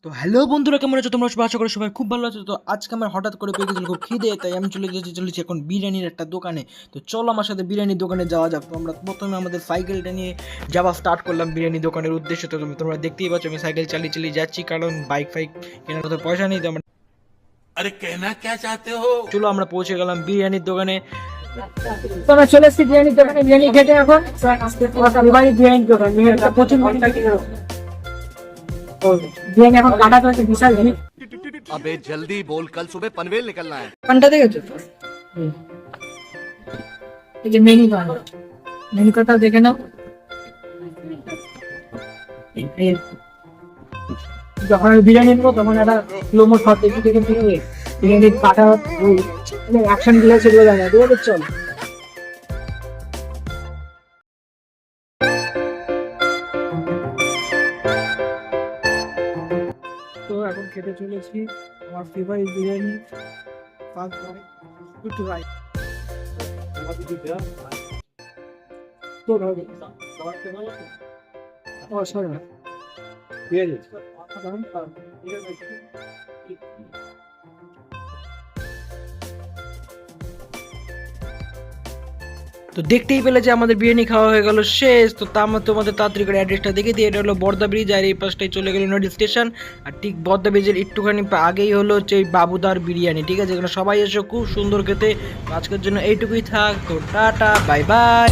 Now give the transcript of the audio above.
তো হ্যালো বন্ধুরা, কেমন আছো তোমরা? সবাই আশা করি সবাই খুব ভালো আছো। তো আজকে আমার হঠাৎ করে পেয়ে গেছিল খুব খিদে, তাই আমি চলেছি এখন বিরিয়ানির একটা দোকানে। তো চলো আমার সাথে বিরিয়ানির দোকানে যাওয়া যাক। তো আমরা প্রথমে আমাদের সাইকেলটা নিয়ে যাওয়া স্টার্ট করলাম বিরিয়ানি দোকানের উদ্দেশ্যে। তো তোমরা দেখতেই পাচ্ছ আমি সাইকেল চালিয়ে চালিয়ে যাচ্ছি, কারণ বাইক ফাইক কেনার তো পয়সা নেই। তো আমরা अरे कहना क्या चाहते हो। চলো আমরা পৌঁছে গেলাম বিরিয়ানির দোকানে। তো আমরা চলে এসেছি বিরিয়ানির দোকানে, বিরিয়ানি খেতে। এখন এবারই বিরিয়ানির দোকান, বিরিয়ানিটা প্রচুর ঘন্টা কি বিরিয়ানি এখন কাটা চলছে, বিশাল ভিড়। अबे जल्दी बोल, कल सुबह पनवेल निकलना है। ঘন্টা দেখেছো? এই যে মেনু কার্ড, মেনু কার্ডটা দেখে নাও। যখন আমি বিরিয়ানি নেবো তখন একটা স্লোমো শট দেখি, দেখে বিরিয়ানি কাটা অ্যাকশন গুলো সেগুলো দেখা যায়। ঠিক আছে, চল। তো এখন খেতে চলেছি আমার favourite biryani, first bite, good right. তো ভালো ও সরি না তো দেখতেই পেলে যে আমাদের বিরিয়ানি খাওয়া হয়ে গেল শেষ। তো তোমাদের তাড়াতাড়ি করে অ্যাড্রেসটা দেখে দিই। এটা হলো বর্দা ব্রিজ, আর এই পাশটাই চলে গেল নদী স্টেশন। আর ঠিক বর্দা ব্রিজের একটুখানি আগেই হলো হচ্ছে এই বাবুদার বিরিয়ানি। ঠিক আছে, এখানে সবাই এসো, খুব সুন্দর খেতে। আজকের জন্য এইটুকুই থাক। তো টাটা, বাই বাই।